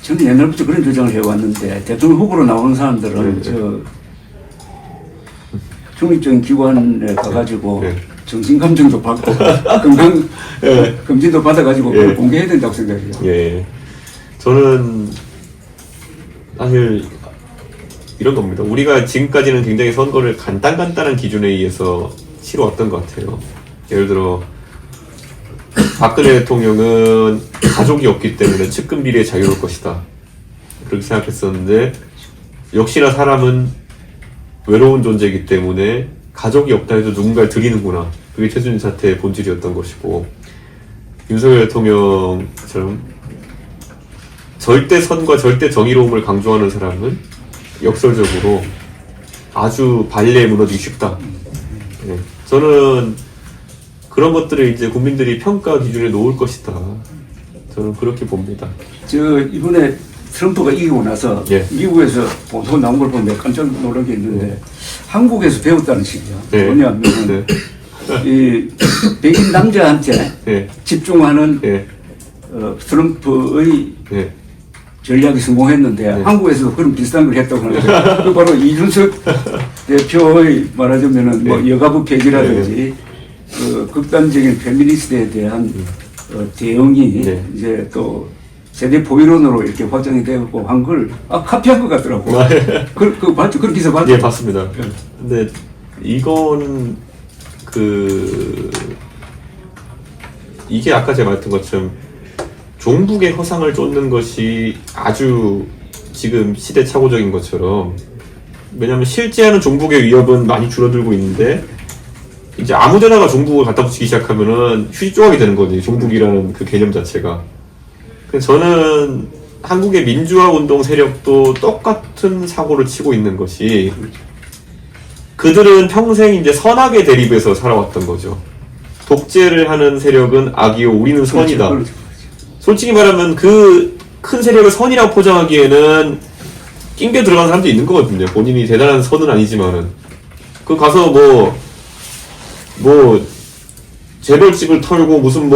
저는 옛날부터 그런 주장을 해왔는데 대통령 후보로 나오는 사람들은 중립적인 기관에 가가지고 정신감정도 받고 건강 검진도 받아가지고 그걸 공개해야 된다고 생각해요. 예. 저는 사실 이런 겁니다. 우리가 지금까지는 굉장히 선거를 간단한 기준에 의해서 치러왔던 것 같아요. 예를 들어 박근혜 대통령은 가족이 없기 때문에 측근 비리에 자유로울 것이다. 그렇게 생각했었는데 역시나 사람은 외로운 존재이기 때문에 가족이 없다 해도 누군가를 드리는구나. 그게 최순실 사태의 본질이었던 것이고, 윤석열 대통령처럼 절대 선과 절대 정의로움을 강조하는 사람은 역설적으로 아주 반리에 무너지기 쉽다. 네. 저는 그런 것들을 이제 국민들이 평가 기준에 놓을 것이다. 저는 그렇게 봅니다. 이번에 트럼프가 이기고 나서 미국에서 보도 나온 걸 보면 깜짝 놀란 게 있는데 한국에서 배웠다는 식이야. 뭐냐면 이 백인 남자한테 집중하는 트럼프의 전략이 성공했는데 한국에서도 그런 비슷한 걸 했다고 하는데 그 바로 이준석 대표의 말하자면은 뭐 여가부 폐지라든지 그 극단적인 페미니스트에 대한 대응이 이제 또 세대 포위론으로 이렇게 확장이 되고 한 걸 카피한 것 같더라고. 그 봤죠? 그런 기사 봤죠? 예, 봤습니다. 근데 이거는 이게 아까 제가 말했던 것처럼 종북의 허상을 쫓는 것이 아주 지금 시대착오적인 것처럼, 왜냐하면 실제하는 종북의 위협은 많이 줄어들고 있는데 이제 아무데나가 종북을 갖다 붙이기 시작하면은 휴지 조각이 되는 거지, 종북이라는 그 개념 자체가. 그래서 저는 한국의 민주화 운동 세력도 똑같은 사고를 치고 있는 것이, 그들은 평생 이제 선악의 대립에서 살아왔던 거죠. 독재를 하는 세력은 악이요, 우리는 선이다. 솔직히 말하면 그 큰 세력을 선이라고 포장하기에는 낑겨 들어간 사람도 있는 거거든요. 본인이 대단한 선은 아니지만은. 그 가서 뭐 재벌집을 털고 무슨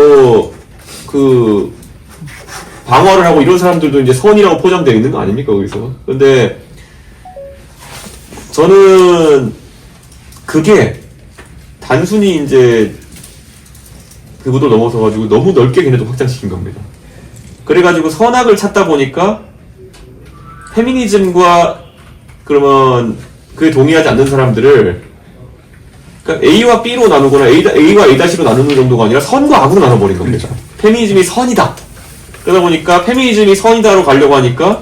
방어를 하고 이런 사람들도 이제 선이라고 포장되어 있는 거 아닙니까, 거기서. 근데 저는 그게 단순히 이제 그 구도 넘어서가지고 너무 넓게 걔네도 확장시킨 겁니다. 그래가지고 선악을 찾다 보니까 페미니즘과 그러면 그에 동의하지 않는 사람들을, 그러니까 A와 B로 나누거나 A와 A-로 나누는 정도가 아니라 선과 악으로 나눠버린 겁니다. 페미니즘이 선이다. 그러다 보니까 페미니즘이 선이다로 가려고 하니까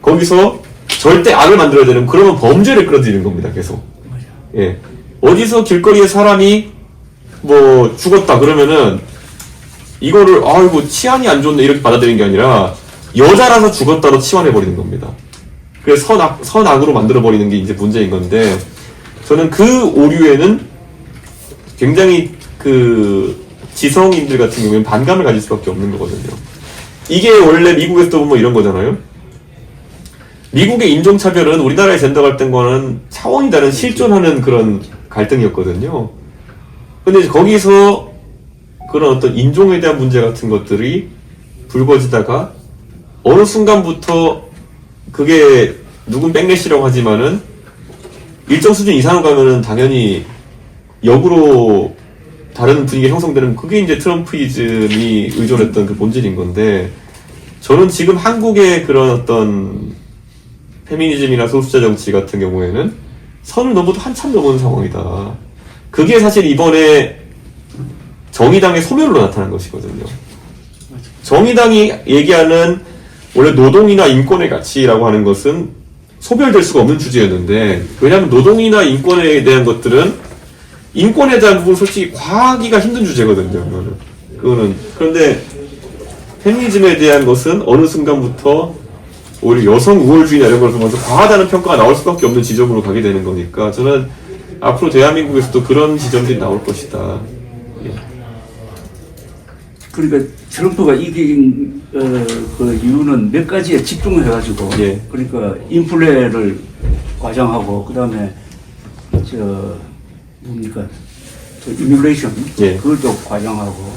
거기서 절대 악을 만들어야 되는, 그러면 범죄를 끌어들이는 겁니다, 계속. 예. 어디서 길거리에 사람이 죽었다 그러면은 이거를 아이고 치안이 안 좋네 이렇게 받아들이는 게 아니라 여자라서 죽었다로 치환해버리는 겁니다. 그래서 선악으로 만들어버리는 게 이제 문제인 건데, 저는 그 오류에는 굉장히 지성인들 같은 경우에는 반감을 가질 수밖에 없는 거거든요. 이게 원래 미국에서도 보면 이런 거잖아요. 미국의 인종차별은 우리나라의 젠더 갈등과는 차원이 다른 실존하는 그런 갈등이었거든요. 근데 이제 거기서 그런 어떤 인종에 대한 문제 같은 것들이 불거지다가 어느 순간부터 그게 누군 백래시라고 하지만은 일정 수준 이상으로 가면은 당연히 역으로 다른 분위기가 형성되는, 그게 이제 트럼프이즘이 의존했던 그 본질인 건데, 저는 지금 한국의 그런 어떤 페미니즘이나 소수자 정치 같은 경우에는 선을 넘어도 한참 넘은 상황이다. 그게 사실 이번에 정의당의 소멸로 나타난 것이거든요. 정의당이 얘기하는 원래 노동이나 인권의 가치라고 하는 것은 소멸될 수가 없는 주제였는데, 왜냐하면 노동이나 인권에 대한 것들은, 인권에 대한 부분 솔직히 과하기가 힘든 주제거든요. 그런데 페미니즘에 대한 것은 어느 순간부터 오히려 여성 우월주의나 이런 걸 보면서 과하다는 평가가 나올 수밖에 없는 지점으로 가게 되는 거니까, 저는 앞으로 대한민국에서도 그런 지점들이 나올 것이다. 예. 그러니까 트럼프가 이긴 그 이유는 몇 가지에 집중을 해가지고, 그러니까 인플레를 과장하고, 그 다음에 이미그레이션 그것도 과장하고,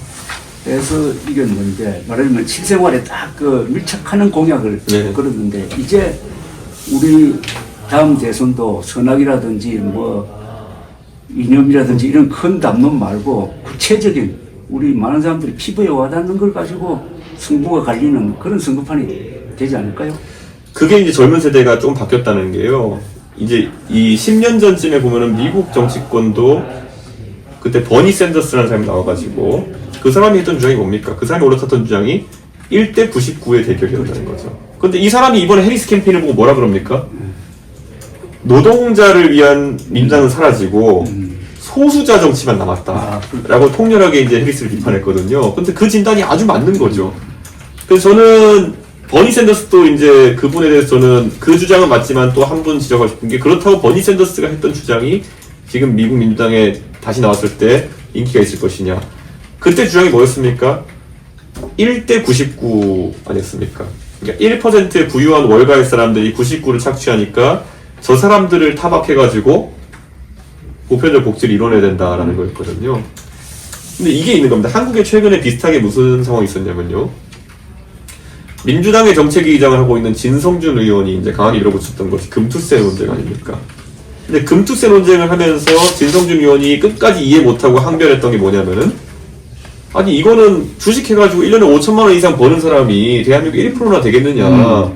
해서 이겼는데 말하자면 실생활에 딱 그 밀착하는 공약을 네. 걸었는데 이제 우리 다음 대선도 선악이라든지 뭐 이념이라든지 이런 큰 담론 말고 구체적인 우리 많은 사람들이 피부에 와닿는 걸 가지고 승부가 갈리는 그런 선거판이 되지 않을까요? 그게 이제 젊은 세대가 좀 바뀌었다는 게요. 이제 이 10년 전쯤에 보면은 미국 정치권도 그때 버니 샌더스라는 사람이 나와가지고 그 사람이 했던 주장이 뭡니까? 그 사람이 올라탔던 주장이 1대 99의 대결이었다는 거죠. 근데 이 사람이 이번에 해리스 캠페인을 보고 뭐라 그럽니까? 노동자를 위한 민주당은 사라지고 소수자 정치만 남았다라고 통렬하게 이제 해리스를 비판했거든요. 근데 그 진단이 아주 맞는 거죠. 그래서 저는 버니 샌더스도 이제 그분에 대해서 저는 그 주장은 맞지만 또 한 분 지적하고 싶은 게 그렇다고 버니 샌더스가 했던 주장이 지금 미국 민주당에 다시 나왔을 때 인기가 있을 것이냐. 그때 주장이 뭐였습니까? 1대 99 아니었습니까? 그러니까 1%의 부유한 월가의 사람들이 99를 착취하니까 저 사람들을 타박해가지고 보편적 복지를 이뤄내야 된다라는 거였거든요. 근데 이게 있는 겁니다. 한국에 최근에 비슷하게 무슨 상황이 있었냐면요. 민주당의 정책위 의장을 하고 있는 진성준 의원이 이제 강하게 밀어붙였던 것이 금투세 논쟁 아닙니까? 근데 금투세 논쟁을 하면서 진성준 의원이 끝까지 이해 못하고 항변했던 게 뭐냐면은 아니 이거는 주식해가지고 1년에 5천만 원 이상 버는 사람이 대한민국 1%나 되겠느냐.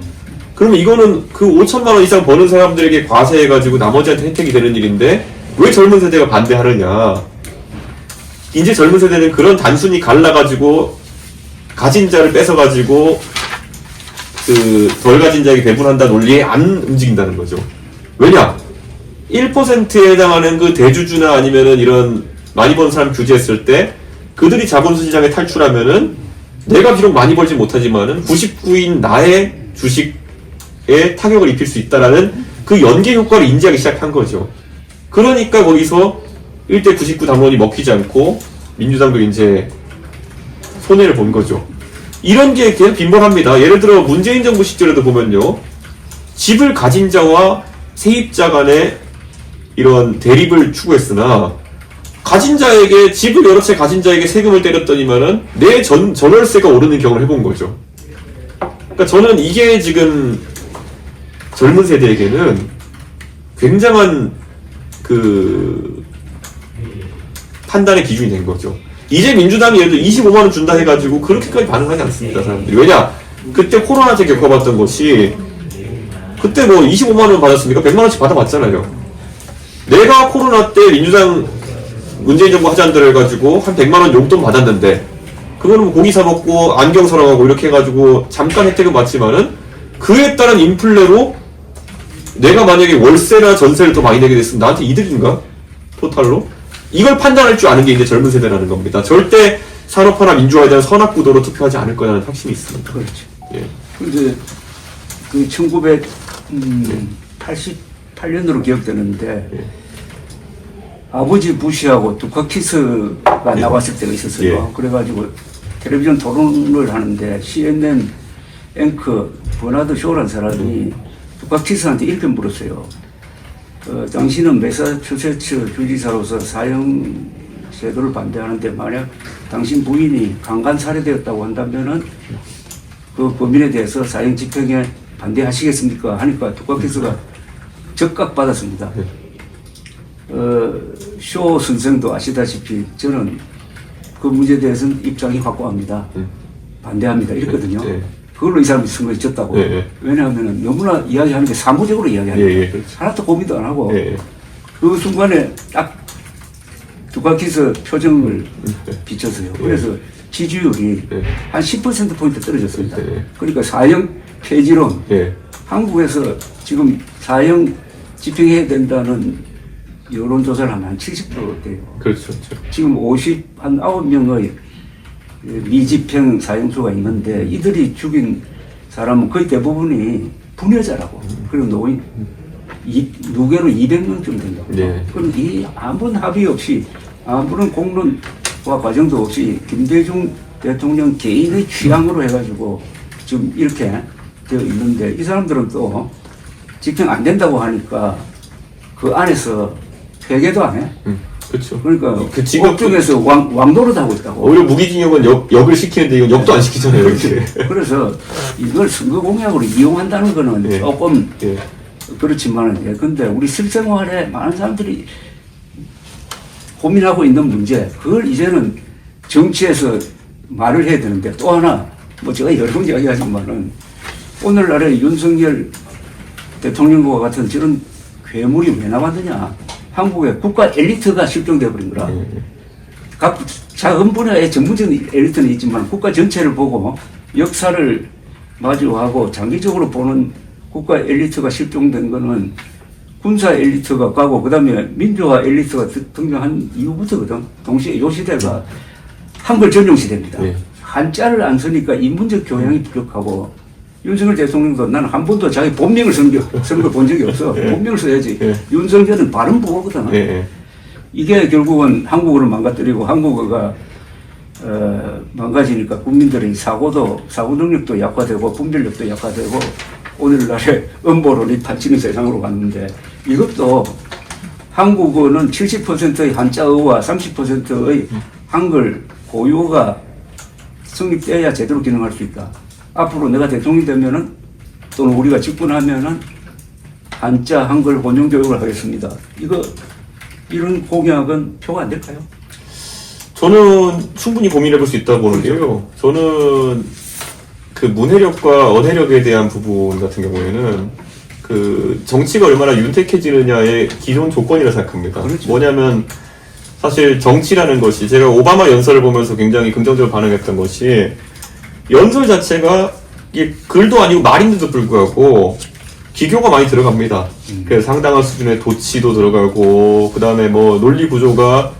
그러면 이거는 그 5천만 원 이상 버는 사람들에게 과세해가지고 나머지한테 혜택이 되는 일인데 왜 젊은 세대가 반대하느냐. 이제 젊은 세대는 그런 단순히 갈라가지고 가진 자를 뺏어가지고 그 덜 가진 자에게 배분한다 논리에 안 움직인다는 거죠. 왜냐? 1%에 해당하는 그 대주주나 아니면은 이런 많이 버는 사람 규제했을 때 그들이 자본시장에 탈출하면은 내가 비록 많이 벌지 못하지만은 99인 나의 주식에 타격을 입힐 수 있다라는 그 연계 효과를 인지하기 시작한 거죠. 그러니까 거기서 1대 99 담론이 먹히지 않고 민주당도 이제 손해를 본 거죠. 이런 게 계속 빈번합니다. 예를 들어 문재인 정부 시절에도 보면요. 집을 가진 자와 세입자 간의 이런 대립을 추구했으나 가진 자에게 집을 여러 채 가진 자에게 세금을 때렸더니만은 내 전월세가 오르는 경험을 해본 거죠. 그러니까 저는 이게 지금 젊은 세대에게는 굉장한 그 판단의 기준이 된 거죠. 이제 민주당이 예를 들어 25만 원 준다 해가지고 그렇게까지 반응하지 않습니다, 사람들이. 왜냐? 그때 코로나 때 겪어봤던 것이 그때 뭐 25만 원 받았습니까? 100만 원씩 받아봤잖아요. 내가 코로나 때 민주당 문재인 정부 하자한대로 해가지고 한 100만 원 용돈 받았는데 그거는 뭐 고기 사 먹고 안경 사러 가고 이렇게 해가지고 잠깐 혜택은 받지만은 그에 따른 인플레로 내가 만약에 월세나 전세를 더 많이 내게 됐으면 나한테 이득인가? 토탈로? 이걸 판단할 줄 아는 게 이제 젊은 세대라는 겁니다. 절대 산업화나 민주화에 대한 선악구도로 투표하지 않을 거라는 확신이 있습니다. 그렇죠. 예. 근데 그 1988년으로 기억되는데 아버지 부시하고 두카키스가 나왔을 때가 있었어요. 예. 그래가지고 텔레비전 토론을 하는데 CNN 앵커 버나드 쇼라는 사람이 두카키스한테 이렇게 물었어요. 당신은 매사추세츠 주지사로서 사형 제도를 반대하는데 만약 당신 부인이 강간 살해되었다고 한다면은 그 범인에 대해서 사형 집행에 반대하시겠습니까? 하니까 두카키스가 적각 받았습니다. 쇼 선생도 아시다시피 저는 그 문제에 대해서는 입장이 확고합니다. 반대합니다. 이랬거든요. 그걸로 이 사람이 선거에 졌다고. 왜냐하면 너무나 이야기하는 게 사무적으로 이야기하니까 그렇죠. 하나도 고민도 안 하고 그 순간에 딱 두카키스 표정을 비쳤어요. 그래서 지지율이 한 10%포인트 떨어졌습니다. 그러니까 사형 폐지론 한국에서 지금 사형 집행해야 된다는 여론조사를 하면 한 70% 돼요. 그렇죠. 지금 9명의 미집행 사형수가 있는데 이들이 죽인 사람은 거의 대부분이 부녀자라고. 그리고 노인, 누계로 200명쯤 된다고. 그럼 이 아무런 합의 없이 아무런 공론과 과정도 없이 김대중 대통령 개인의 취향으로 해가지고 지금 이렇게 되어 있는데 이 사람들은 또 집행 안 된다고 하니까 그 안에서 회개도 안 해. 그렇죠. 그러니까 그 직업 업종에서 왕노릇 하고 있다고. 오히려 무기징역은 역을 시키는데 이건 역도 안 시키잖아요. 이렇게. 그래서 이걸 선거 공약으로 이용한다는 거는 예. 조금 예. 그렇지만은 근데 우리 실생활에 많은 사람들이 고민하고 있는 문제, 그걸 이제는 정치에서 말을 해야 되는데, 또 하나 뭐 제가 여러 번 이야기하지만은 오늘날에 윤석열 대통령과 같은 저런 괴물이 왜 나왔느냐. 한국의 국가 엘리트가 실종되어 버린 거라. 각 작은 분야의 전문적인 엘리트는 있지만 국가 전체를 보고 역사를 마주하고 장기적으로 보는 국가 엘리트가 실종된 거는 군사 엘리트가 가고 그다음에 민주화 엘리트가 등장한 이후부터거든. 동시에 요 시대가 한글 전용 시대입니다. 네. 한자를 안 쓰니까 인문적 교양이 부족하고, 윤석열 대통령도 나는 한 번도 자기 본명을 쓴 걸 본 적이 없어. 네. 본명을 써야지. 네. 윤석열은 발음 부호거든. 예. 이게 결국은 한국어를 망가뜨리고 한국어가 망가지니까 국민들의 사고 능력도 약화되고 분별력도 약화되고 오늘날의 음보론이 판치는 세상으로 갔는데, 이것도 한국어는 70%의 한자어와 30%의 한글 고유어가 성립돼야 제대로 기능할 수 있다. 앞으로 내가 대통령이 되면은 또는 우리가 집권하면은 한자 한글 혼용 교육을 하겠습니다. 이런 공약은 표가 안 될까요? 저는 충분히 고민해 볼 수 있다고 보는데요. 저는 그 문해력과 언해력에 대한 부분 같은 경우에는 그 정치가 얼마나 윤택해지느냐의 기본 조건이라 생각합니다. 그렇죠. 뭐냐면 사실 정치라는 것이, 제가 오바마 연설을 보면서 굉장히 긍정적으로 반응했던 것이, 연설 자체가 이게 글도 아니고 말인데도 불구하고 기교가 많이 들어갑니다. 그래서 상당한 수준의 도치도 들어가고, 그 다음에 뭐 논리 구조가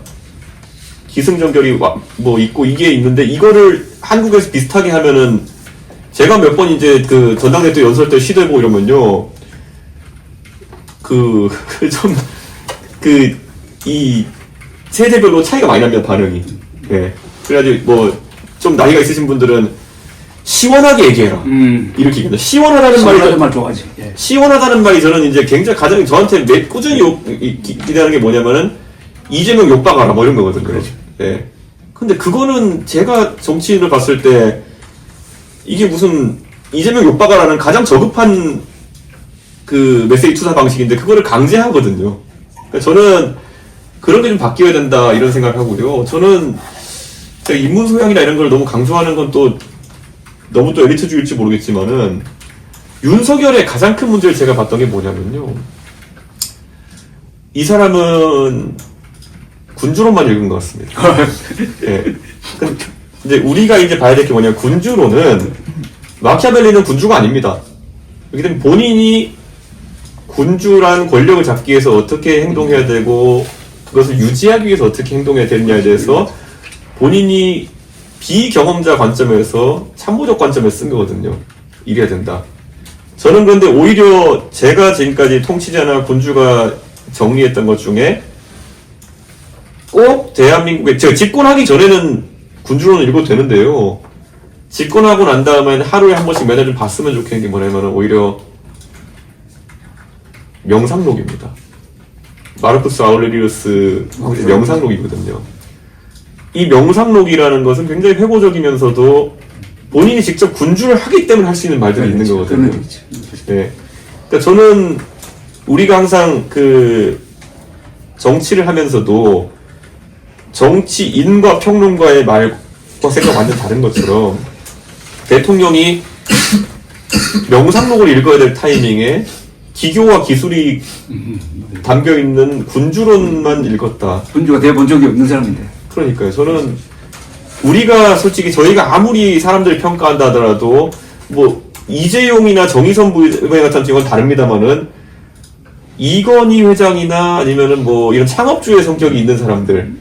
기승전결이 뭐 있고 이게 있는데, 이거를 한국에서 비슷하게 하면은, 제가 몇 번 이제 그 전당대 때 연설 때 시도해보고 이러면요, 이 세대별로 차이가 많이 납니다, 반응이. 예. 그래가지고 뭐 좀 나이가 있으신 분들은 시원하게 얘기해라. 이렇게 얘기합니다. 시원하다는 말이 좋아하지. 예. 시원하다는 말이 저는 이제 굉장히 가장 저한테 꾸준히 기대하는 게 뭐냐면은, 이재명 욕박아라 뭐 이런 거거든요. 그렇죠. 예. 근데 그거는 제가 정치인을 봤을 때 이게 무슨 이재명 욕박아라는 가장 저급한 그 메시지 투사 방식인데 그거를 강제하거든요. 그러니까 저는 그런 게 좀 바뀌어야 된다 이런 생각을 하고요. 저는 제가 인문 소양이나 이런 걸 너무 강조하는 건 또 너무 또 엘리트주의일지 모르겠지만은, 윤석열의 가장 큰 문제를 제가 봤던 게 뭐냐면요, 이 사람은 군주론만 읽은 것 같습니다. 예. 근데 우리가 이제 봐야 될 게 뭐냐면, 군주론은, 마키아벨리는 군주가 아닙니다. 그렇기 때문에 본인이 군주란 권력을 잡기 위해서 어떻게 행동해야 되고, 그것을 유지하기 위해서 어떻게 행동해야 되느냐에 대해서 본인이 비경험자 관점에서 참모적 관점에서 쓴 거거든요. 이래야 된다. 저는 그런데 오히려 제가 지금까지 통치자나 군주가 정리했던 것 중에 꼭 대한민국에, 제가 집권하기 전에는 군주론을 읽어도 되는데요, 집권하고 난 다음에는 하루에 한 번씩 매달 좀 봤으면 좋겠는 게 뭐냐면 오히려 명상록입니다. 마르쿠스 아우렐리우스 명상록이거든요. 이 명상록이라는 것은 굉장히 회고적이면서도 본인이 직접 군주를 하기 때문에 할 수 있는 말들이 있는 거거든요. 네. 그러니까 저는 우리가 항상 그 정치를 하면서도 정치인과 평론가의 말과 생각 완전 다른 것처럼, 대통령이 명상록을 읽어야 될 타이밍에 기교와 기술이 담겨있는 군주론만 읽었다. 군주가 돼본 적이 없는 사람인데. 그러니까요. 저는 우리가 솔직히 저희가 아무리 사람들이 평가한다 하더라도 뭐 이재용이나 정의선 부회 같은 경우는 다릅니다만은, 이건희 회장이나 아니면은 뭐 이런 창업주의 성격이 있는 사람들,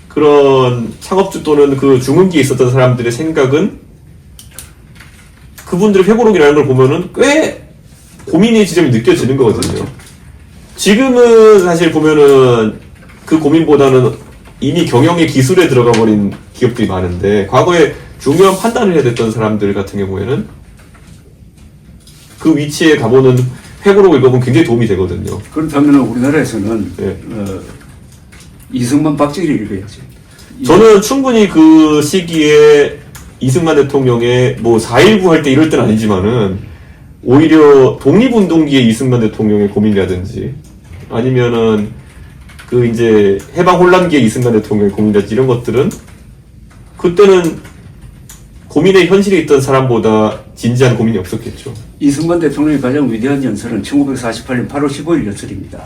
그런 창업주 또는 그 중흥기에 있었던 사람들의 생각은, 그분들의 회고록이라는 걸 보면은 꽤 고민의 지점이 느껴지는 거거든요. 지금은 사실 보면은 그 고민보다는 이미 경영의 기술에 들어가 버린 기업들이 많은데, 과거에 중요한 판단을 해야 됐던 사람들 같은 경우에는 그 위치에 가보는 회고록 읽어보면 굉장히 도움이 되거든요. 그렇다면 우리나라에서는 네. 이승만 박정희를 읽어야지. 저는 충분히 그 시기에 이승만 대통령의 뭐 4.19 할 때 이럴 때는 아니지만은 오히려 독립운동기의 이승만 대통령의 고민이라든지 아니면은 그 이제 해방 혼란기의 이승만 대통령의 고민이라든지 이런 것들은 그때는 고민의 현실에 있던 사람보다 진지한 고민이 없었겠죠. 이승만 대통령의 가장 위대한 연설은 1948년 8월 15일 연설입니다.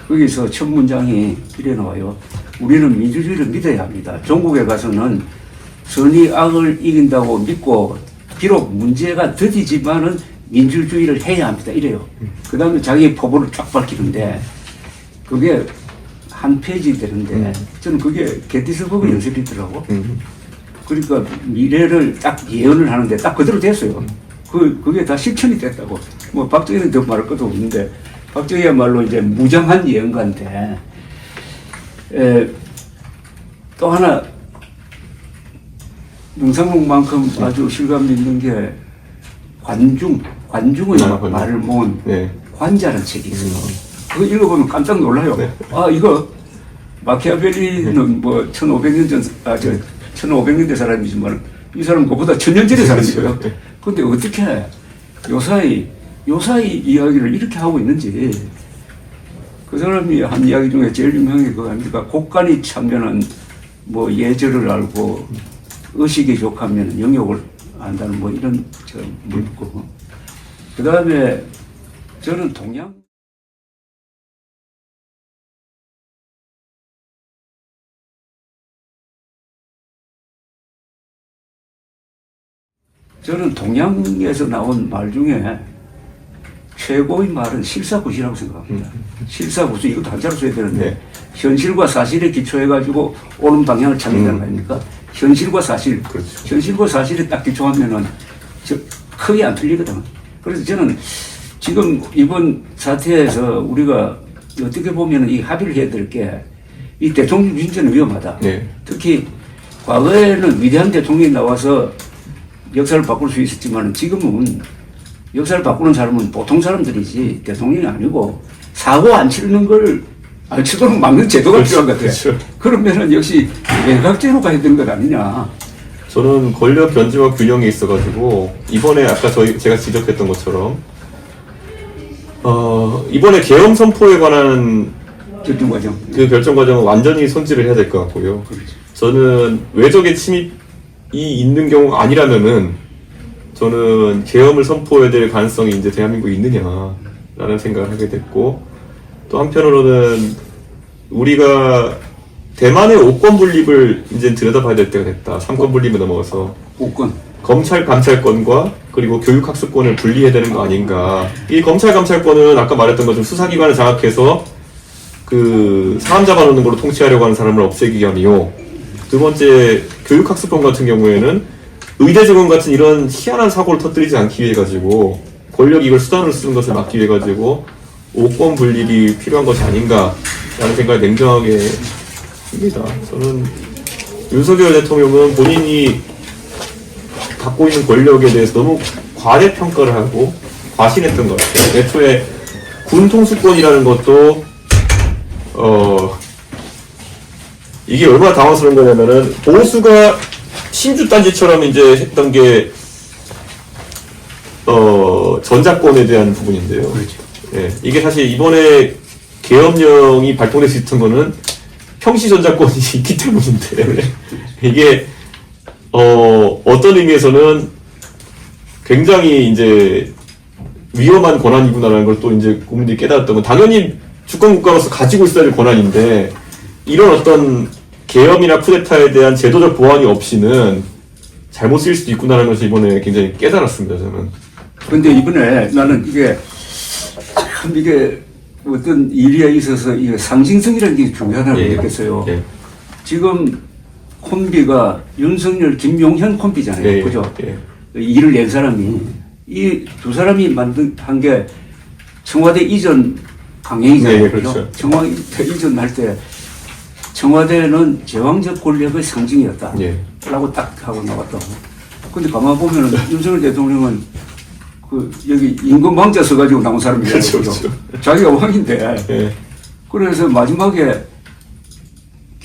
거기서 첫 문장이 이래 나와요. 우리는 민주주의를 믿어야 합니다. 종국에 가서는 선이 악을 이긴다고 믿고 비록 문제가 더디지만은 민주주의를 해야 합니다. 이래요. 그 다음에 자기의 포부를 쫙 밝히는데 그게 한 페이지 되는데 저는 그게 게티스버그 연설이더라고. 그러니까 미래를 딱 예언을 하는데 딱 그대로 됐어요. 그게 다 실천이 됐다고. 뭐 박정희는 더 말할 것도 없는데 박정희야말로 이제 무장한 예언가인데 또 하나 명상록만큼 아주 실감 있는 게 관중의 말을 모은 네. 관자라는 책이 있어요. 그거 읽어보면 깜짝 놀라요. 네. 아 이거 마키아벨리는 뭐 1500년 전 1500년대 사람이지만 이 사람은 그보다 1000년 전의 사람이에요. 그런데 어떻게 요사이 이야기를 이렇게 하고 있는지. 그 사람이 한 이야기 중에 제일 유명한 게 그거 아닙니까? 곡간이 차면은 뭐 예절을 알고 의식이 족하면 영역을 안다는 뭐 이런 뭐 있고. 그 다음에 저는 동양에서 나온 말 중에 최고의 말은 실사구시라고 생각합니다. 실사구시, 이것도 한자로 써야 되는데, 네. 현실과 사실에 기초해가지고 옳은 방향을 찾는다는 거 아닙니까? 현실과 사실. 그렇죠. 현실과 사실에 딱 기초하면은 크게 안 틀리거든. 그래서 저는 지금 이번 사태에서 우리가 어떻게 보면 이 합의를 해야 될 게 이 대통령 진짜는 위험하다. 네. 특히 과거에는 위대한 대통령이 나와서 역사를 바꿀 수 있었지만 지금은 역사를 바꾸는 사람은 보통 사람들이지 대통령이 아니고 사고 안 치는 걸 안 치도록 막는 제도가 필요한 것 같아요. 그렇죠. 그러면은 역시 외곽제로 가야 되는 것 아니냐. 저는 권력 견제와 균형에 있어가지고 이번에 아까 제가 지적했던 것처럼 이번에 계엄 선포에 관한 결정 과정. 그 결정 과정은 완전히 손질을 해야 될 것 같고요. 그렇죠. 저는 외적의 침입이 있는 경우가 아니라면은 저는 계엄을 선포해야 될 가능성이 이제 대한민국에 있느냐라는 생각을 하게 됐고, 또 한편으로는 우리가 대만의 5권 분립을 이제 들여다봐야 될 때가 됐다. 3권 분립에 넘어가서 5권. 검찰 감찰권과 그리고 교육 학습권을 분리해야 되는 거 아닌가. 이 검찰 감찰권은 아까 말했던 것처럼 수사기관을 장악해서 그 사람 잡아놓는 걸로 통치하려고 하는 사람을 없애기 위함이요. 두 번째, 교육 학습권 같은 경우에는 의대 증원 같은 이런 희한한 사고를 터뜨리지 않기 위해 가지고 권력이 이걸 수단으로 쓰는 것을 막기 위해 가지고 5권 분립이 필요한 것이 아닌가라는 생각을 냉정하게 합니다. 저는 윤석열 대통령은 본인이 갖고 있는 권력에 대해서 너무 과대평가를 하고 과신했던 것 같아요. 애초에 군 통수권이라는 것도 이게 얼마나 당황스러운 거냐면은 보수가 신주단지처럼 이제 했던 게 전자권에 대한 부분인데요. 그렇죠. 예, 이게 사실 이번에 계엄령이 발동될 수 있던 거는 평시 전자권이 있기 때문인데 이게 어떤 의미에서는 굉장히 이제 위험한 권한이구나라는 걸 또 이제 국민들이 깨달았던 건, 당연히 주권 국가로서 가지고 있어야 될 권한인데 이런 어떤 계엄이나 쿠데타에 대한 제도적 보완이 없이는 잘못 쓰일 수도 있구나라는 것을 이번에 굉장히 깨달았습니다, 저는. 근데 이번에 나는 이게 어떤 일에 있어서 이게 상징성이라는 게 중요하다고 느꼈어요. 예. 지금 콤비가 윤석열, 김용현 콤비잖아요. 예, 그죠? 예. 일을 낸 사람이, 이 두 사람이 한 게 청와대 이전 강행이잖아요. 네, 그렇죠. 청와대 이전 할 때 청와대는 제왕적 권력의 상징이었다. 예. 라고 딱 하고 나왔다고. 근데 가만 보면은 윤석열 대통령은 여기 임금왕자 써가지고 나온 사람이잖아요. 그렇죠. 자기가 왕인데. 예. 그래서 마지막에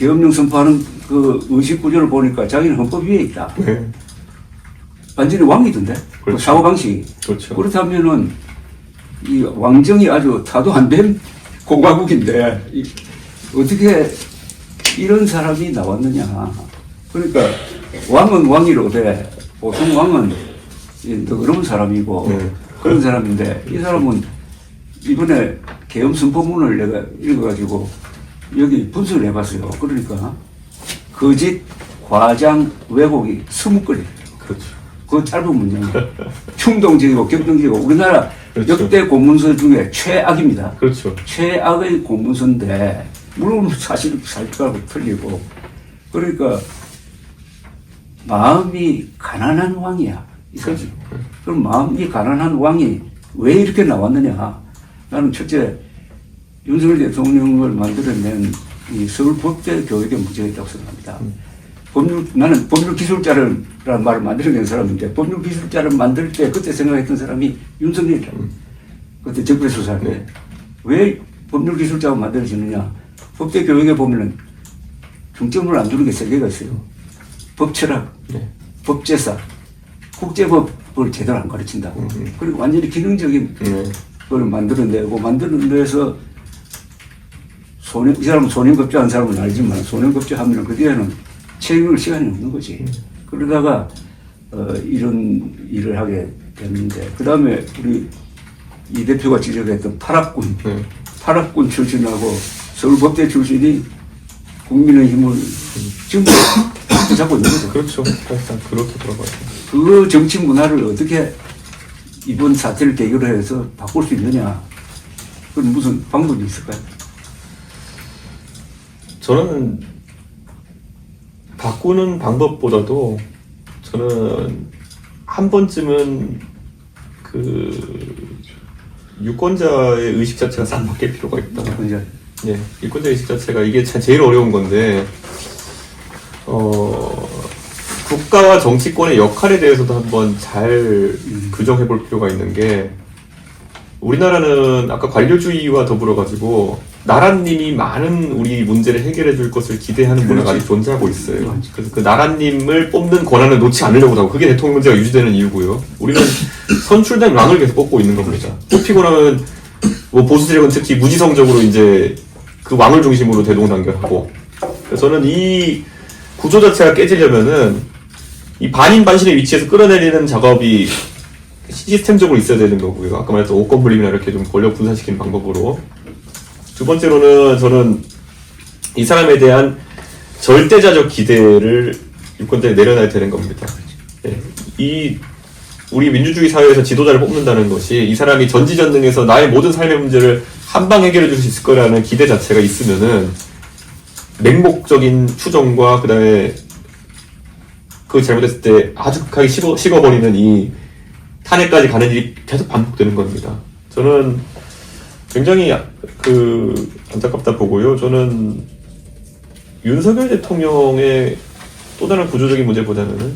계엄령 선포하는 그 의식 구조를 보니까 자기는 헌법 위에 있다. 네. 완전히 왕이던데. 그 그렇죠. 사고방식이. 그렇죠. 그렇다면은 이 왕정이 아주 타도 안 된 공화국인데 어떻게 이런 사람이 나왔느냐. 그러니까 왕은 왕이로되 보통 왕은 너그러운 사람이고 네. 그런 사람인데 이 사람은 이번에 계엄 선포문을 내가 읽어가지고 여기 분석을 해봤어요. 그러니까 거짓, 과장, 왜곡이 20건이에요. 그렇죠. 그 짧은 문장이 충동적이고 격동적이고 우리나라 그렇죠. 역대 공문서 중에 최악입니다. 그렇죠. 최악의 공문서인데 물론 사실과는 틀리고 그러니까 마음이 가난한 왕이야. 그렇죠. 그럼 마음이 가난한 왕이 왜 이렇게 나왔느냐. 나는 첫째 윤석열 대통령을 만들어낸 이 서울법대 교육에 문제가 있다고 생각합니다. 나는 법률기술자라는 말을 만들어낸 사람인데 법률기술자를 만들 때 그때 생각했던 사람이 윤석열이라고. 그때 적폐 수사할 때. 왜 법률기술자가 만들어지느냐. 법대 교육에 보면은 중점을 안 두는 게 세 개가 있어요. 법철학, 네. 법제사, 국제법을 제대로 안 가르친다고. 그리고 완전히 기능적인 걸 만들어내고 만들어내서 이 사람은 소년급제한 사람은 알지만 소년급제하면 그 뒤에는 책임을 시간이 없는 거지. 그러다가 이런 일을 하게 됐는데 그 다음에 우리 이 대표가 지적했던 파락군, 파락군 출신하고 서울법대 출신이 국민의힘을 지금 잡고 있는 거죠. 그렇죠. 사실상 그렇게 돌아가요. 그 정치 문화를 어떻게 이번 사태를 계기로 해서 바꿀 수 있느냐. 그건 무슨 방법이 있을까요? 저는 바꾸는 방법보다도 저는 한 번쯤은 그 유권자의 의식 자체가 싹 바뀔 필요가 있다. 예, 유권자 의식 자체가 이게 제일 어려운 건데, 국가와 정치권의 역할에 대해서도 한번 잘 규정해 볼 필요가 있는 게, 우리나라는 아까 관료주의와 더불어 가지고 나라님이 많은 우리 문제를 해결해 줄 것을 기대하는 문화가 아직 존재하고 있어요. 그래서 그 나라님을 뽑는 권한을 놓지 않으려고 하고 그게 대통령 문제가 유지되는 이유고요. 우리는 선출된 왕을 계속 뽑고 있는 겁니다. 뽑히고 나면 뭐 보수 세력은 특히 무지성적으로 이제 그 왕을 중심으로 대동단결하고. 그래서 저는 이 구조 자체가 깨지려면은 이 반인 반신의 위치에서 끌어내리는 작업이 시스템적으로 있어야 되는 거고요. 아까 말했던 오권 분립이나 이렇게 좀 권력 분산시키는 방법으로. 두 번째로는 저는 이 사람에 대한 절대자적 기대를 유권자에 내려놔야 되는 겁니다. 네. 이 우리 민주주의 사회에서 지도자를 뽑는다는 것이 이 사람이 전지전능해서 나의 모든 삶의 문제를 한방 해결해 줄 수 있을 거라는 기대 자체가 있으면은 맹목적인 추정과 그다음에 그 잘못했을 때 아주 극하게 식어버리는 이 탄핵까지 가는 일이 계속 반복되는 겁니다. 저는 굉장히 안타깝다 보고요. 저는 윤석열 대통령의 또 다른 구조적인 문제보다는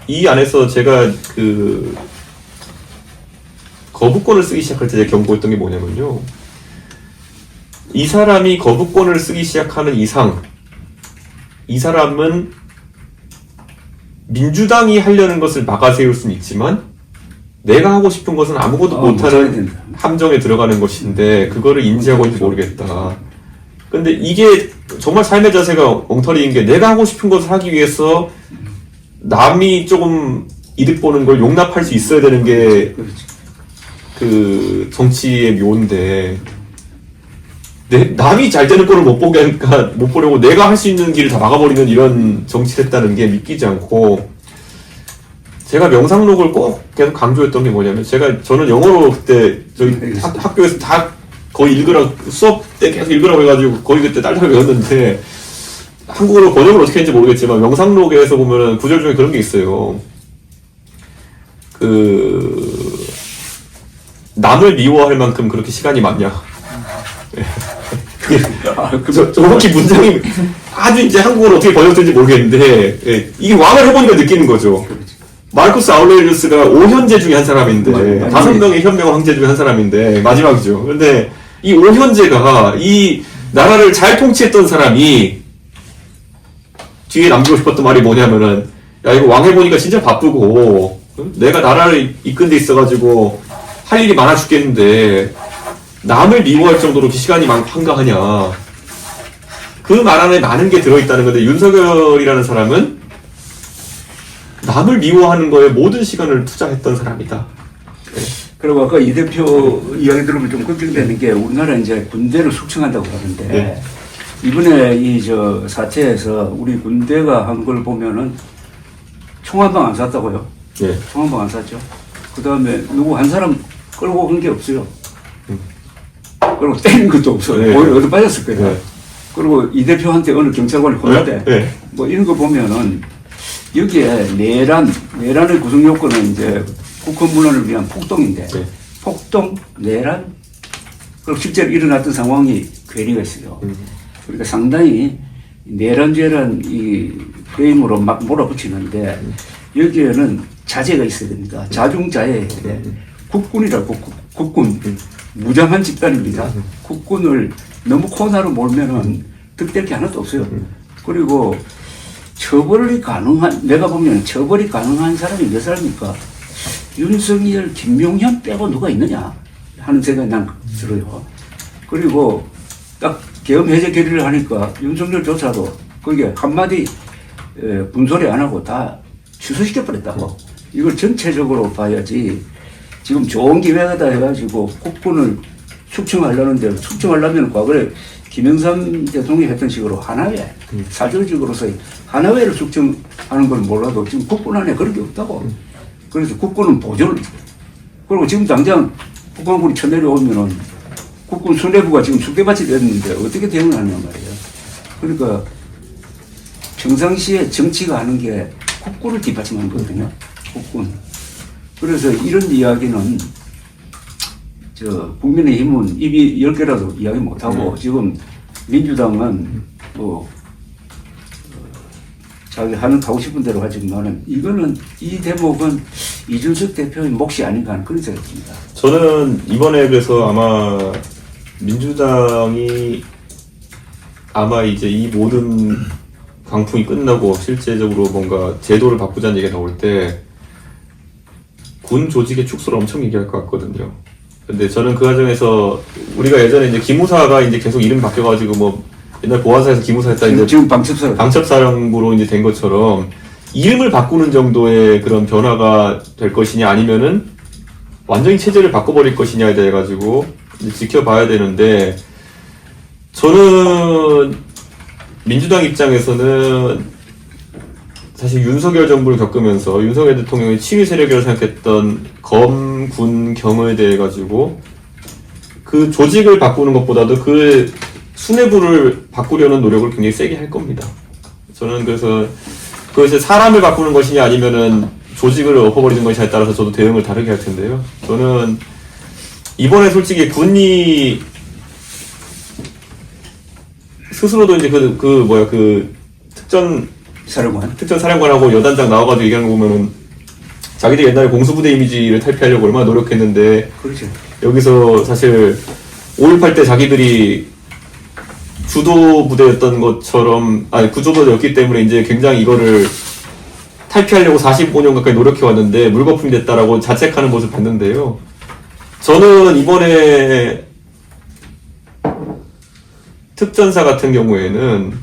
이 안에서 제가 거부권을 쓰기 시작할 때 경고했던 게 뭐냐면요. 이 사람이 거부권을 쓰기 시작하는 이상 이 사람은 민주당이 하려는 것을 막아세울 수는 있지만 내가 하고 싶은 것은 아무것도 못하는 함정에 들어가는 것인데 그거를 인지하고 있는지 모르겠다. 근데 이게 정말 삶의 자세가 엉터리인 게 내가 하고 싶은 것을 하기 위해서 남이 조금 이득 보는 걸 용납할 수 있어야 되는 게 그 정치의 묘인데 남이 잘 되는 거를 못 보게 하니까 못 보려고 내가 할 수 있는 길을 다 막아버리는 이런 정치를 했다는 게 믿기지 않고 제가 명상록을 꼭 계속 강조했던 게 뭐냐면 저는 영어로 그때 저희 학교에서 다 거의 수업 때 계속 읽으라고 해가지고 거의 그때 딸딸 외웠는데 한국어로 번역을 어떻게 했는지 모르겠지만 명상록에서 보면은 구절 중에 그런 게 있어요. 남을 미워할 만큼 그렇게 시간이 많냐. 정확히 문장이 아주 이제 한국어로 어떻게 번역된지 모르겠는데, 예, 이게 왕을 해보니까 느끼는 거죠. 마르쿠스 아우렐리우스가 5현제 중에 한 사람인데, 5명의 현명 황제 중에 한 사람인데, 마지막이죠. 근데 이 오현재가 이 나라를 잘 통치했던 사람이 뒤에 남기고 싶었던 말이 뭐냐면은 야 이거 왕 해보니까 진짜 바쁘고 내가 나라를 이끈 데 있어가지고 할 일이 많아 죽겠는데 남을 미워할 정도로 시간이 한가하냐. 그 말 안에 많은 게 들어있다는 건데 윤석열이라는 사람은 남을 미워하는 거에 모든 시간을 투자했던 사람이다. 그리고 아까 이 대표 이야기 들으면 좀 걱정되는 게 우리나라 이제 군대를 숙청한다고 하는데 네. 이번에 이 사태에서 우리 군대가 한 걸 보면은 총 한 방 안 쐈다고요? 네. 총 한 방 안 쐈죠. 그 다음에 누구 한 사람 끌고 간 게 없어요. 그리고 때린 것도 없어요. 네. 오히려 얻어 빠졌을 거예요. 네. 그리고 이 대표한테 어느 경찰관이 혼나대. 네. 뭐 이런 거 보면은 여기에 내란의 구성 요건은 이제 국헌 문화를 위한 폭동인데 네. 폭동, 내란, 그리고 실제로 일어났던 상황이 괴리가 있어요. 그러니까 상당히 내란죄란 이 프레임으로 막 몰아붙이는데 여기에는 자제가 있어야 됩니다. 자중자애해야 돼. 국군이라고 국군 무장한 집단입니다. 국군을 너무 코너로 몰면은 득될 게 하나도 없어요. 그리고 처벌이 가능한, 내가 보면 처벌이 가능한 사람이 몇 사람입니까? 윤석열, 김용현 빼고 누가 있느냐 하는 생각이 난 들어요. 그리고 딱 계엄 해제 결의를 하니까 윤석열조차도 거기에 한마디 분소리 안 하고 다 취소시켜버렸다고. 이걸 전체적으로 봐야지. 지금 좋은 기회다 해가지고 국군을 숙청하려는데 숙청하려면 과거에 김영삼 대통령이 했던 식으로 하나회, 사절직으로서 하나회를 숙청하는 건 몰라도 지금 국군 안에 그런 게 없다고. 그래서 국군은 보존을. 그리고 지금 당장 북한군이 쳐내려오면은 국군 수뇌부가 지금 숙대밭이 됐는데 어떻게 대응을 하냐 말이에요. 그러니까 평상시에 정치가 하는 게 국군을 뒷받침하는 거거든요. 국군. 그래서 이런 이야기는 국민의힘은 입이 10개라도 이야기 못하고 지금 민주당은 뭐 자기 하고 싶은 대로 하지만은 이거는 이 대목은 이준석 대표의 몫이 아닌가 하는 그런 생각이 듭니다. 저는 이번에 그래서 아마 민주당이 아마 이제 이 모든 강풍이 끝나고 실제적으로 뭔가 제도를 바꾸자는 얘기가 나올 때 군 조직의 축소를 엄청 얘기할 것 같거든요. 근데 저는 그 과정에서 우리가 예전에 이제 기무사가 이제 계속 이름 바뀌어가지고 뭐 옛날 보안사에서 기무사 했다 이제 지금 방첩사령부로 이제 된 것처럼 이름을 바꾸는 정도의 그런 변화가 될 것이냐 아니면은 완전히 체제를 바꿔버릴 것이냐에 대해 가지고 이제 지켜봐야 되는데 저는 민주당 입장에서는 사실 윤석열 정부를 겪으면서 윤석열 대통령이 치위 세력이라고 생각했던 검, 군, 경에 대해 가지고 그 조직을 바꾸는 것보다도 그 수뇌부를 바꾸려는 노력을 굉장히 세게 할 겁니다. 저는 그래서 그것이 사람을 바꾸는 것이냐 아니면은 조직을 엎어버리는 것이냐에 따라서 저도 대응을 다르게 할 텐데요. 저는 이번에 솔직히 군이 스스로도 이제 그 특전 사령관하고 여단장 나와가지고 얘기하는 거 보면은 자기들 옛날에 공수부대 이미지를 탈피하려고 얼마나 노력했는데 그렇죠. 여기서 사실 5.18 때 자기들이 주도 부대였던 것처럼 구조부대였기 때문에 이제 굉장히 이거를 탈피하려고 45년 가까이 노력해왔는데 물거품이 됐다라고 자책하는 모습을 봤는데요. 저는 이번에 특전사 같은 경우에는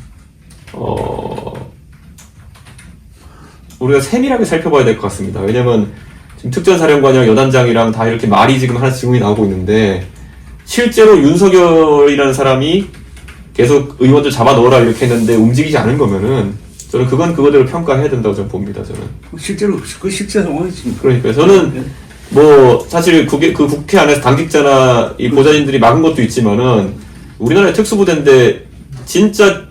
우리가 세밀하게 살펴봐야 될 것 같습니다. 왜냐면 지금 특전사령관이랑 여단장이랑 다 이렇게 말이 지금 하나씩 질문이 나오고 있는데 실제로 윤석열이라는 사람이 계속 의원들 잡아 넣어라 이렇게 했는데 움직이지 않은 거면은 저는 그건 그거대로 평가해야 된다고 저는 봅니다. 저는 실제로 그 실제 상황이지. 그러니까 저는 뭐 사실 그 국회 안에서 당직자나 이 보좌진들이 막은 것도 있지만은 우리나라의 특수부대인데 진짜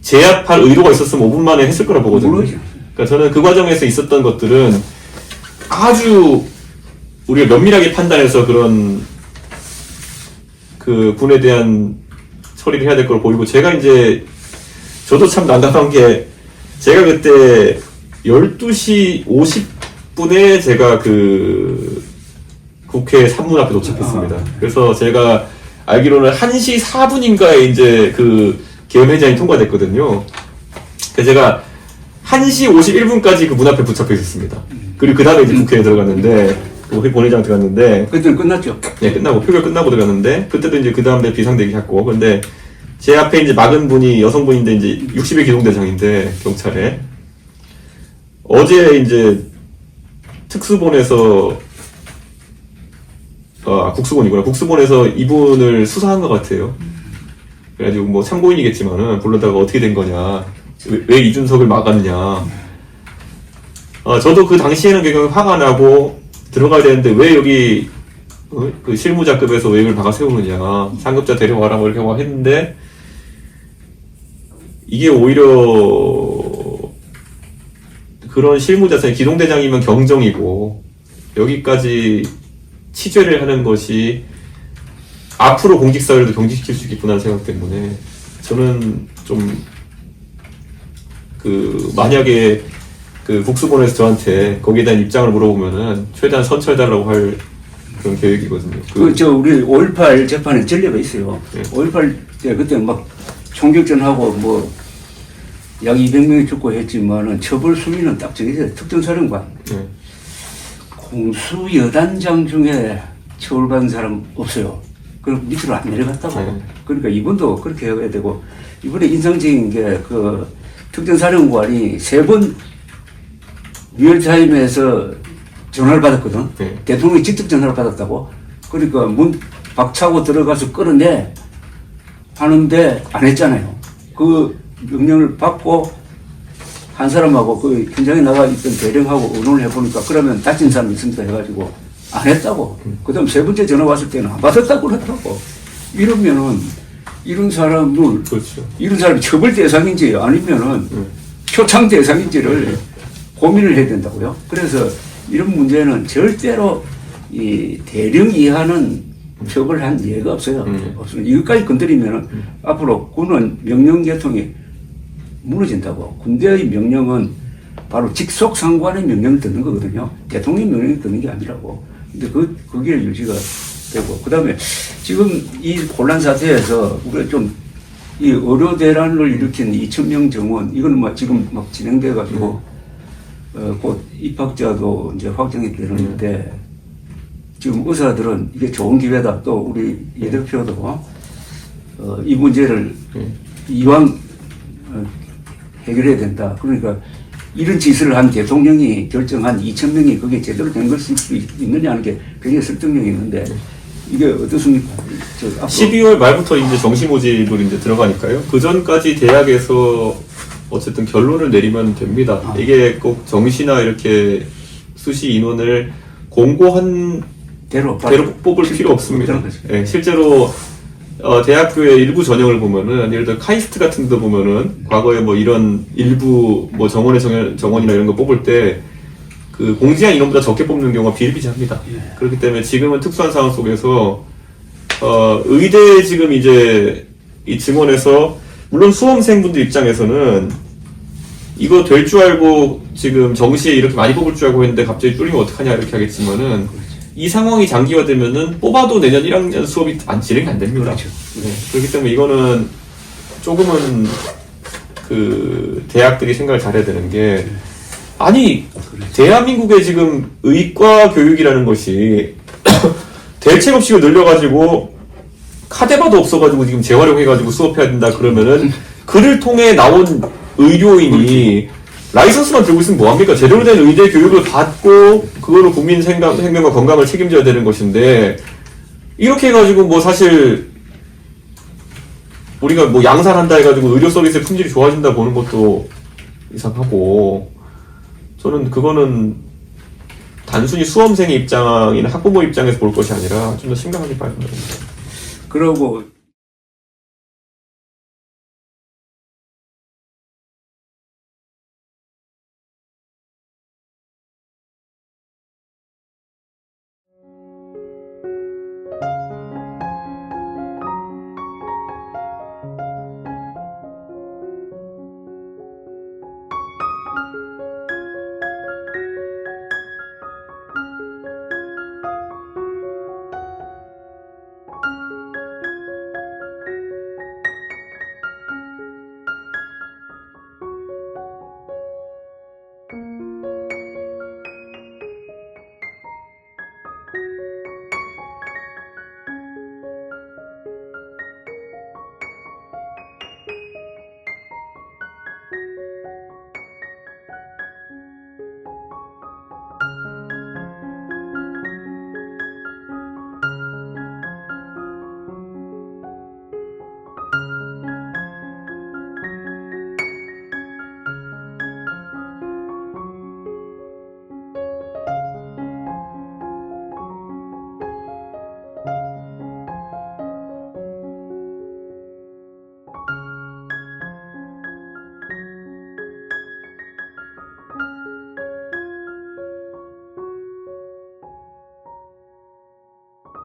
제압할 의도가 있었으면 5분 만에 했을 거라 보거든요. 그러니까 저는 그 과정에서 있었던 것들은 아주 우리가 면밀하게 판단해서 그런 그 군에 대한 처리를 해야 될 걸로 보이고 제가 이제 저도 참 난감한 게 제가 그때 12시 50분에 제가 그 국회 산문 앞에 도착했습니다. 그래서 제가 알기로는 1시 4분인가에 이제 그 계엄 해제안이 통과됐거든요. 그래서 제가 1시 51분까지 그 문 앞에 붙잡혀 있었습니다. 그리고 그 다음에 이제 국회에 들어갔는데, 우리 본회장 들어갔는데, 그때는 끝났죠. 네, 끝나고, 표결 끝나고 들어갔는데, 그때도 이제 그 다음에 비상대기 했고, 근데 제 앞에 이제 막은 분이 여성분인데, 이제 60의 기동대장인데, 경찰에. 어제 이제 특수본에서, 국수본이구나. 국수본에서 이분을 수사한 것 같아요. 그래가지고 뭐 참고인이겠지만은, 불러다가 어떻게 된 거냐. 왜 이준석을 막았냐. 저도 그 당시에는 굉장히 화가 나고 들어가야 되는데 왜 여기 그 실무자급에서 왜 이걸 박아 세우느냐. 상급자 데려와라 뭐 이렇게 막 했는데 이게 오히려 그런 실무자세 기동대장이면 경정이고 여기까지 치죄를 하는 것이 앞으로 공직사회를 경직시킬 수 있겠구나 생각 때문에 저는 좀 만약에 그 국수본에서 저한테 거기에 대한 입장을 물어보면은 최대한 선처해달라고 할 그런 계획이거든요. 우리 5.18 재판에 전례가 있어요. 네. 5.18 때 그때 막 총격전하고 뭐 약 200명이 죽고 했지만은 처벌 수위는 딱 정해져요. 특전사령관. 네. 공수 여단장 중에 처벌받은 사람 없어요. 그럼 밑으로 안 내려갔다고. 네. 그러니까 이번도 그렇게 해야 되고 이번에 인상적인 게 그 특전사령관이 3번 리얼타임에서 전화를 받았거든. 네. 대통령이 직접 전화를 받았다고. 그러니까 문 박차고 들어가서 끌어내 하는데 안 했잖아요. 그 명령을 받고 한 사람하고 그 현장에 나가 있던 대령하고 의논을 해보니까 그러면 다친 사람이 있습니다 해가지고 안 했다고. 그 다음 3번째 전화 왔을 때는 안 받았다고 그러더라고. 이러면은 이런 사람을 그렇죠. 이런 사람이 처벌 대상인지 아니면은 표창 대상인지를 고민을 해야 된다고요. 그래서 이런 문제는 절대로 이 대령 이하는 처벌한 예가 없어요. 없습니다. 이것까지 건드리면은 앞으로 군은 명령 계통이 무너진다고. 군대의 명령은 바로 직속 상관의 명령을 듣는 거거든요. 대통령 명령을 듣는 게 아니라고. 근데 그게 유지가 되고. 그 다음에 지금 이 혼란 사태에서 우리가 좀 이 의료 대란을 일으킨 2,000명 정원, 이거는 막 지금 막 진행돼가지고, 곧 입학자도 이제 확정이 되는데, 지금 의사들은 이게 좋은 기회다. 또 우리 예 대표도, 이 문제를 이왕 해결해야 된다. 그러니까 이런 짓을 한 대통령이 결정한 2,000명이 그게 제대로 된 것일 수 있느냐 하는 게 굉장히 설득력이 있는데, 이게 어떻습니까? 12월 말부터 이제 정시 모집을 이제 들어가니까요. 그 전까지 대학에서 어쨌든 결론을 내리면 됩니다. 이게 꼭 정시나 이렇게 수시 인원을 공고한 대로 뽑을 필요 없습니다. 네, 실제로 대학교의 일부 전형을 보면은 예를 들어 카이스트 같은 데 보면은 과거에 뭐 이런 일부 뭐 정원의 정원이나 이런 거 뽑을 때 그 공지한 인원보다 적게 뽑는 경우가 비일비재합니다. 예. 그렇기 때문에 지금은 특수한 상황 속에서 의대 지금 이제 이 증원에서 물론 수험생분들 입장에서는 이거 될 줄 알고 지금 정시에 이렇게 많이 뽑을 줄 알고 했는데 갑자기 뚫리면 어떡하냐 이렇게 하겠지만은 이 상황이 장기화되면은 뽑아도 내년 1학년 수업이 진행이 안 됩니다. 그렇죠. 네. 그렇기 때문에 이거는 조금은 그 대학들이 생각을 잘해야 되는 게 아니 대한민국의 지금 의과 교육이라는 것이 대책 없이 늘려가지고 카데바도 없어가지고 지금 재활용해가지고 수업해야 된다 그러면은 그를 통해 나온 의료인이 라이선스만 들고 있으면 뭐합니까? 제대로 된 의대 교육을 받고 그거로 국민 생명과 건강을 책임져야 되는 것인데 이렇게 해가지고 뭐 사실 우리가 뭐 양산한다 해가지고 의료 서비스의 품질이 좋아진다 보는 것도 이상하고 저는 그거는 단순히 수험생의 입장이나 학부모 입장에서 볼 것이 아니라 좀 더 심각하게 봐야 된다고 봅니다. 그러고